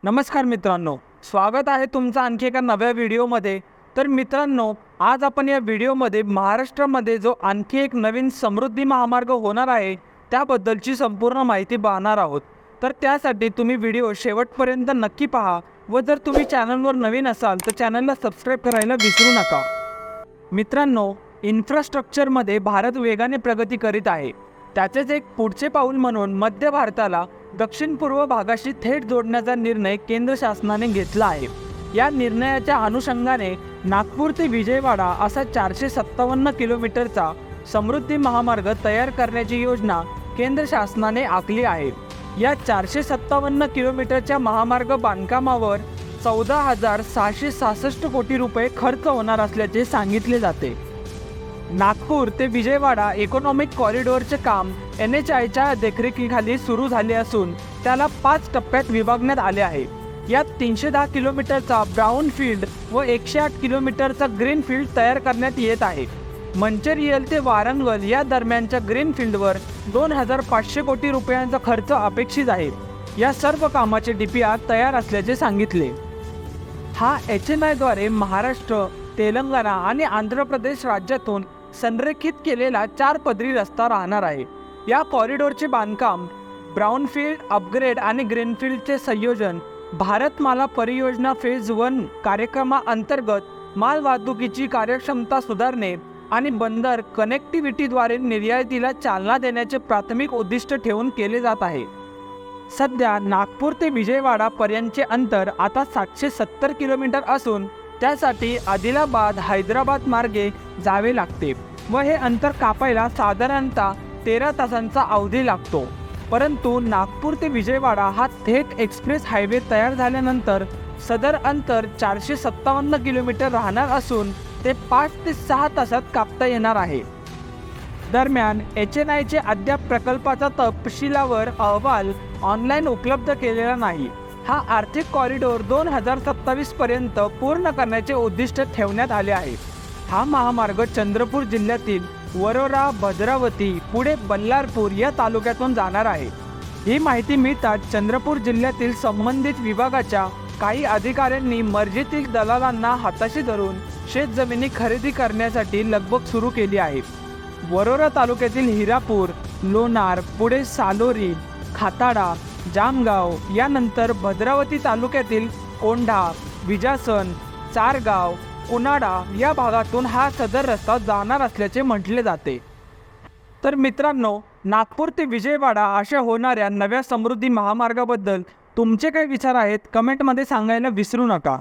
नमस्कार मित्रांनो, स्वागत आहे तुमचं आणखी एका नव्या व्हिडिओमध्ये। तर मित्रांनो, आज आपण या व्हिडिओमध्ये महाराष्ट्रामध्ये जो आणखी एक नवीन समृद्धी महामार्ग होणार आहे त्याबद्दलची संपूर्ण माहिती पाहणार आहोत। तर त्यासाठी तुम्ही व्हिडिओ शेवटपर्यंत नक्की पहा व जर तुम्ही चॅनलवर नवीन असाल तर चॅनलला सबस्क्राइब करायला विसरू नका। मित्रांनो, इन्फ्रास्ट्रक्चरमध्ये भारत वेगाने प्रगती करीत आहे। त्याचेच एक पुढचे पाऊल म्हणून मध्य भारताला दक्षिण पूर्व भागाशी थेट जोडण्याचा निर्णय केंद्र शासनाने घेतला आहे। या निर्णयाच्या अनुषंगाने नागपूर ते विजयवाडा असा 457 किलोमीटरचा समृद्धी महामार्ग तयार करण्याची योजना केंद्र शासनाने आखली आहे। या 457 किलोमीटरच्या महामार्ग बांधकामावर 14,666 कोटी रुपये खर्च होणार असल्याचे सांगितले जाते। नागपूर ते विजयवाडा इकॉनॉमिक कॉरिडॉरचे काम NHAIच्या देखरेखीखाली सुरू झाले असून त्याला 5 टप्प्यात विभागण्यात आले आहे। यात 310 किलोमीटरचा ब्राउन फील्ड व 108 किलोमीटरचा ग्रीन फील्ड तयार करण्यात येत आहे। मंचेरियल ते वारंगल या दरम्यानच्या ग्रीन फील्डवर 2,500 कोटी रुपयांचा खर्च अपेक्षित आहे। या सर्व कामाचे DPR तयार असल्याचे सांगितले। हा HMIद्वारे महाराष्ट्र, तेलंगणा आणि आंध्र प्रदेश राज्यातून संरेखित केलेला 4 पदरी रस्ता राहणार आहे। या कॉरिडॉरचे बांधकाम, ब्राउनफील्ड अपग्रेड आणि ग्रीनफील्डचे संयोजन भारतमाला परियोजना फेज 1 कार्यक्रमाअंतर्गत माल वाहतुकीची कार्यक्षमता सुधारणे आणि बंदर कनेक्टिव्हिटीद्वारे निर्यातीला चालना देण्याचे प्राथमिक उद्दिष्ट ठेवून केले जात आहे। सध्या नागपूर ते विजयवाडा पर्यंतचे अंतर आता 770 किलोमीटर असून त्यासाठी आदिलाबाद हैदराबाद मार्गे जावे लागते व हे अंतर कापायला साधारणतः 13 तासांचा अवधी लागतो। परंतु नागपूर ते विजयवाडा हा थेट एक्सप्रेस हायवे तयार झाल्यानंतर सदर अंतर 457 किलोमीटर राहणार असून ते 5 ते 6 तासात कापता येणार आहे। दरम्यान HNIचे अद्याप प्रकल्पाचा तपशिलावर अहवाल ऑनलाईन उपलब्ध केलेला नाही। हा आर्थिक कॉरिडॉर 2027 पर्यंत पूर्ण करण्याचे उद्दिष्ट ठेवण्यात आले आहे। हा महामार्ग चंद्रपूर जिल्ह्यातील वरोरा, भद्रावती पुढे बल्लारपूर या तालुक्यातून जाणार आहे। ही माहिती मिळताच चंद्रपूर जिल्ह्यातील संबंधित विभागाच्या काही अधिकाऱ्यांनी मर्जीतील दलालांना हाताशी धरून शेतजमिनी खरेदी करण्यासाठी लगबग सुरू केली आहे। वरोरा तालुक्यातील हिरापूर, लोणार, पुढे सालोरी, खाताडा, जामगाव यानंतर भद्रावती तालुक्यातील कोंढा, विजासन, चारगाव, कुनाडा या भागातून हा सदर रस्ता जाणार असल्याचे म्हटले जाते। तर मित्रांनो, नागपूर ते विजयवाडा अशा होणाऱ्या नव्या समृद्धी महामार्गाबद्दल तुमचे काय विचार आहेत कमेंटमध्ये सांगायला विसरू नका।